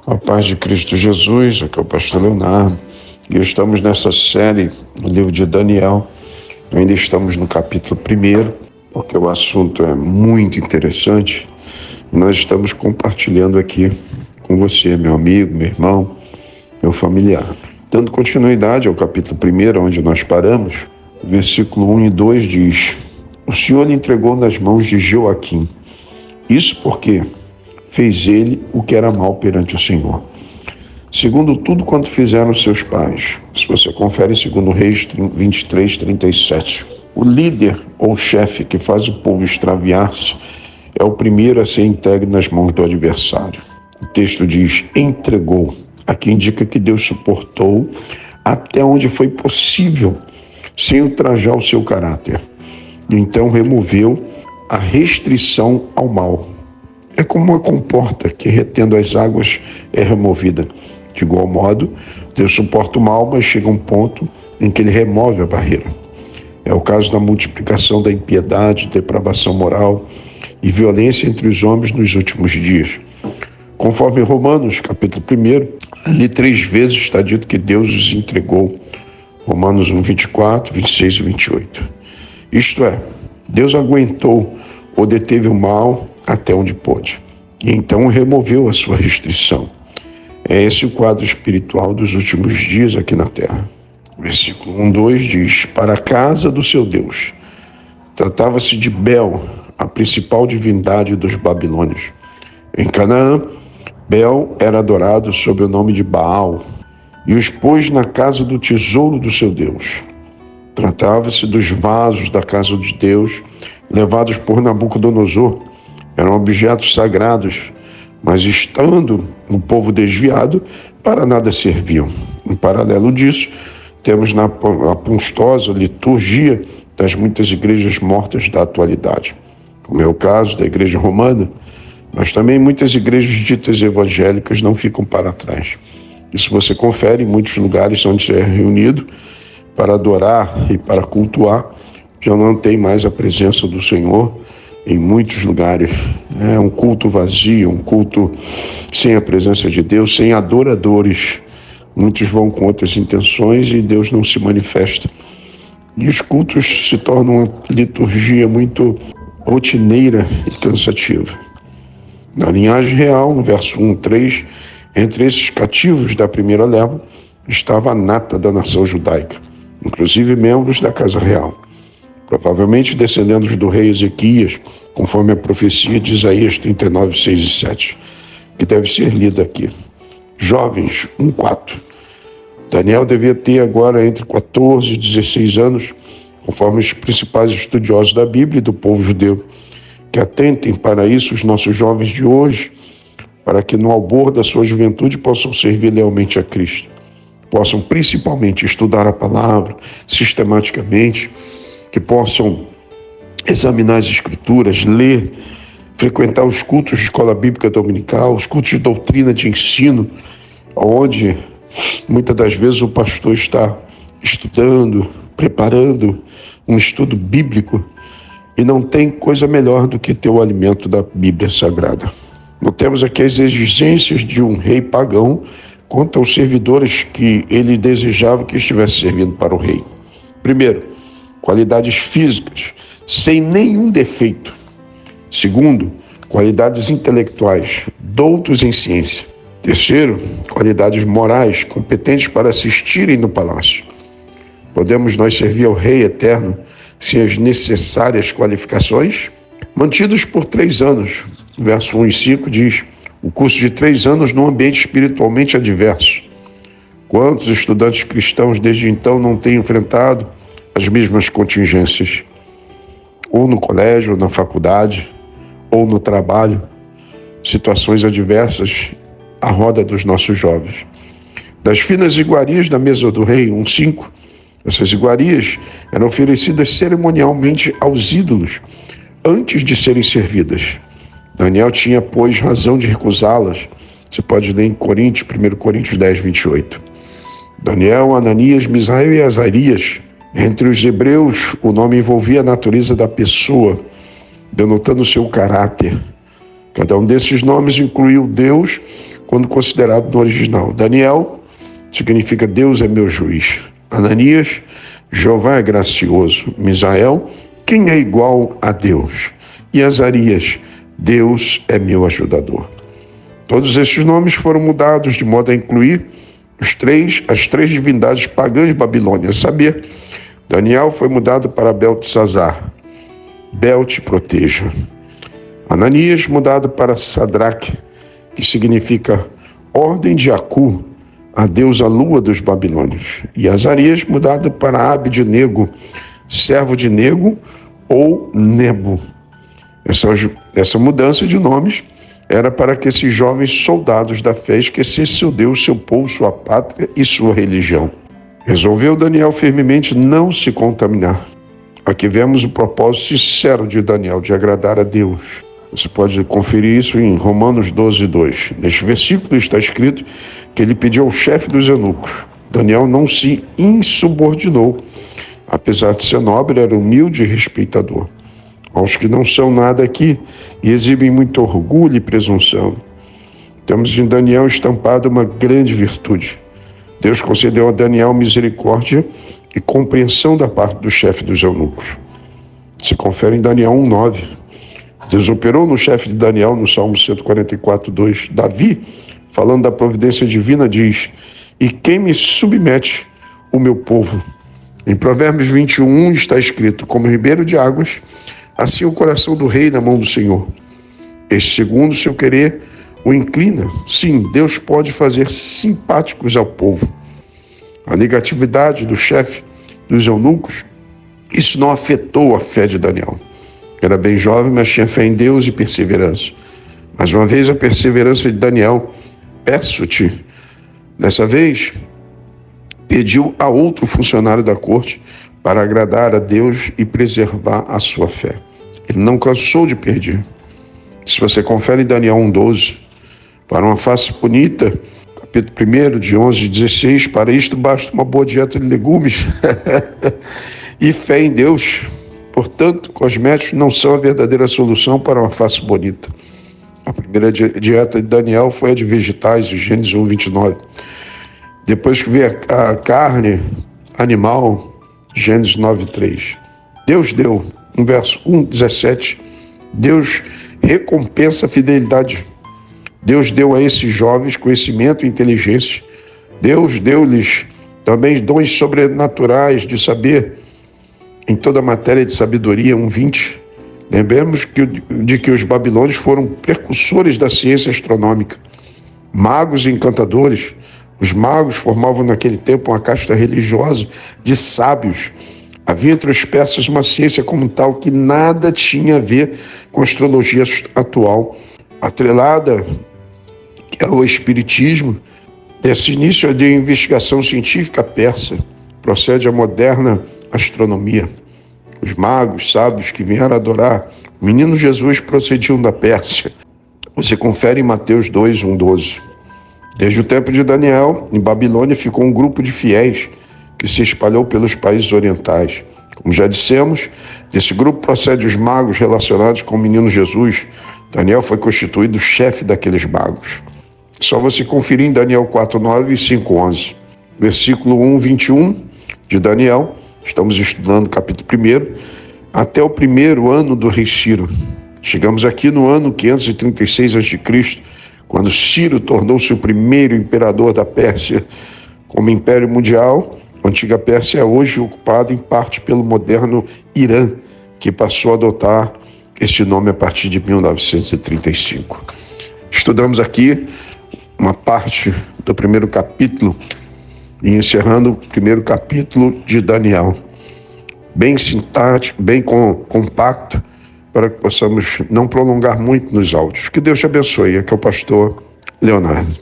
A paz de Cristo Jesus, aqui é o pastor Leonardo, e estamos nessa série do livro de Daniel. Ainda estamos no capítulo 1, porque o assunto é muito interessante, e nós estamos compartilhando aqui com você, meu amigo, meu irmão, meu familiar. Dando continuidade ao capítulo 1, onde nós paramos, o versículo 1 e 2 diz: O Senhor lhe entregou nas mãos de Joaquim. Isso porque fez ele o que era mal perante o Senhor, segundo tudo quanto fizeram seus pais. Se você confere segundo Reis 23, 37. O líder ou chefe que faz o povo extraviar-se é o primeiro a ser entregue nas mãos do adversário. O texto diz entregou. Aqui indica que Deus suportou até onde foi possível, sem ultrajar o seu caráter. E então removeu a restrição ao mal. É como uma comporta que, retendo as águas, é removida. De igual modo, Deus suporta o mal, mas chega um ponto em que ele remove a barreira. É o caso da multiplicação da impiedade, depravação moral e violência entre os homens nos últimos dias. Conforme Romanos, capítulo 1, ali 3 vezes está dito que Deus os entregou. Romanos 1, 24, 26 e 28. Isto é, Deus aguentou ou deteve o mal até onde pôde, e então removeu a sua restrição. É esse o quadro espiritual dos últimos dias aqui na terra. Versículo 1, 2 diz: para a casa do seu Deus. Tratava-se de Bel, a principal divindade dos babilônios. Em Canaã, Bel era adorado sob o nome de Baal, e os pôs na casa do tesouro do seu Deus. Tratava-se dos vasos da casa de Deus, levados por Nabucodonosor. Eram objetos sagrados, mas estando o povo desviado, para nada serviam. Em paralelo disso, temos na apostosa liturgia das muitas igrejas mortas da atualidade, como é o caso da igreja romana, mas também muitas igrejas ditas evangélicas não ficam para trás. Isso você confere em muitos lugares onde é reunido para adorar e para cultuar, já não tem mais a presença do Senhor em muitos lugares. É um culto vazio, um culto sem a presença de Deus, sem adoradores. Muitos vão com outras intenções e Deus não se manifesta. E os cultos se tornam uma liturgia muito rotineira e cansativa. Na linhagem real, no verso 1, 3, entre esses cativos da primeira leva, estava a nata da nação judaica, inclusive membros da casa real, provavelmente descendentes do rei Ezequias, conforme a profecia de Isaías 39, 6 e 7, que deve ser lida aqui. Jovens, 1:4. Daniel devia ter agora entre 14 e 16 anos, conforme os principais estudiosos da Bíblia e do povo judeu. Que atentem para isso os nossos jovens de hoje, para que no albor da sua juventude possam servir lealmente a Cristo. Possam principalmente estudar a palavra sistematicamente, que possam examinar as escrituras, ler, frequentar os cultos de escola bíblica dominical, os cultos de doutrina de ensino, onde muitas das vezes o pastor está estudando, preparando um estudo bíblico, e não tem coisa melhor do que ter o alimento da Bíblia Sagrada. Notemos aqui as exigências de um rei pagão quanto aos servidores que ele desejava que estivesse servindo para o rei. Primeiro, qualidades físicas, sem nenhum defeito. Segundo, qualidades intelectuais, doutos em ciência. Terceiro, qualidades morais, competentes para assistirem no palácio. Podemos nós servir ao Rei Eterno sem as necessárias qualificações? Mantidos por 3 anos, verso 1 e 5 diz: o curso de 3 anos num ambiente espiritualmente adverso. Quantos estudantes cristãos desde então não têm enfrentado as mesmas contingências? Ou no colégio, ou na faculdade, ou no trabalho, situações adversas à roda dos nossos jovens. Das finas iguarias da mesa do rei, 1:5, essas iguarias eram oferecidas cerimonialmente aos ídolos antes de serem servidas. Daniel tinha, pois, razão de recusá-las. Você pode ler em 1 Coríntios 10, 28. Daniel, Ananias, Misael e Azarias. Entre os hebreus, o nome envolvia a natureza da pessoa, denotando seu caráter. Cada um desses nomes incluiu Deus quando considerado no original. Daniel significa Deus é meu juiz. Ananias, Jeová é gracioso. Misael, quem é igual a Deus? E Azarias, Deus é meu ajudador. Todos esses nomes foram mudados de modo a incluir as três divindades pagãs de Babilônia. A saber, Daniel foi mudado para Beltesazar, Bel te proteja. Ananias mudado para Sadraque, que significa ordem de Acu, a deusa lua dos babilônios. E Azarias mudado para Abednego, servo de Nego ou Nebo. Essa mudança de nomes era para que esses jovens soldados da fé esquecessem seu Deus, seu povo, sua pátria e sua religião. Resolveu Daniel firmemente não se contaminar. Aqui vemos o propósito sincero de Daniel, de agradar a Deus. Você pode conferir isso em Romanos 12:2. Neste versículo está escrito que ele pediu ao chefe dos eunucos. Daniel não se insubordinou. Apesar de ser nobre, era humilde e respeitador. Aos que não são nada aqui e exibem muito orgulho e presunção. Temos em Daniel estampado uma grande virtude. Deus concedeu a Daniel misericórdia e compreensão da parte do chefe dos eunucos. Se confere em Daniel 1:9. Deus operou no chefe de Daniel no Salmo 144:2. Davi, falando da providência divina, diz: e quem me submete? O meu povo. Em Provérbios 21:1 está escrito: como ribeiro de águas, assim o coração do rei na mão do Senhor. Este, segundo o seu querer, o inclina. Sim, Deus pode fazer simpáticos ao povo. A negatividade do chefe dos eunucos, isso não afetou a fé de Daniel. Era bem jovem, mas tinha fé em Deus e perseverança. Mais uma vez, a perseverança de Daniel, peço-te, dessa vez, pediu a outro funcionário da corte para agradar a Deus e preservar a sua fé. Ele não cansou de pedir. Se você confere em Daniel 1:12, para uma face bonita, capítulo 1, de 11 e 16, para isto basta uma boa dieta de legumes e fé em Deus. Portanto, cosméticos não são a verdadeira solução para uma face bonita. A primeira dieta de Daniel foi a de vegetais, de Gênesis 1:29. Depois que veio a carne animal, Gênesis 9:3. Deus deu, no verso 1:17, Deus recompensa a fidelidade. Deus deu a esses jovens conhecimento e inteligência. Deus deu-lhes também dons sobrenaturais de saber em toda a matéria de sabedoria, 1:20. Lembremos de que os babilônios foram precursores da ciência astronômica, magos e encantadores. Os magos formavam naquele tempo uma casta religiosa de sábios. Havia entre os persas uma ciência como tal que nada tinha a ver com a astrologia atual, atrelada ao espiritismo. Desse início de investigação científica persa procede a moderna astronomia. Os magos, sábios que vieram adorar o menino Jesus procediam da Pérsia. Você confere em Mateus 2:1-12. Desde o tempo de Daniel, em Babilônia ficou um grupo de fiéis que se espalhou pelos países orientais. Como já dissemos, desse grupo procede os magos relacionados com o menino Jesus. Daniel foi constituído chefe daqueles magos. Só você conferir em Daniel 4:9 e 5:11. Versículo 1:21 de Daniel, estamos estudando capítulo 1, até o primeiro ano do rei Ciro. Chegamos aqui no ano 536 a.C., quando Ciro tornou-se o primeiro imperador da Pérsia. Como império mundial, a antiga Pérsia é hoje ocupada em parte pelo moderno Irã, que passou a adotar esse nome a partir de 1935. Estudamos aqui uma parte do primeiro capítulo e encerrando o primeiro capítulo de Daniel. Bem sintático, bem compacto, para que possamos não prolongar muito nos áudios. Que Deus te abençoe. Aqui é o pastor Leonardo.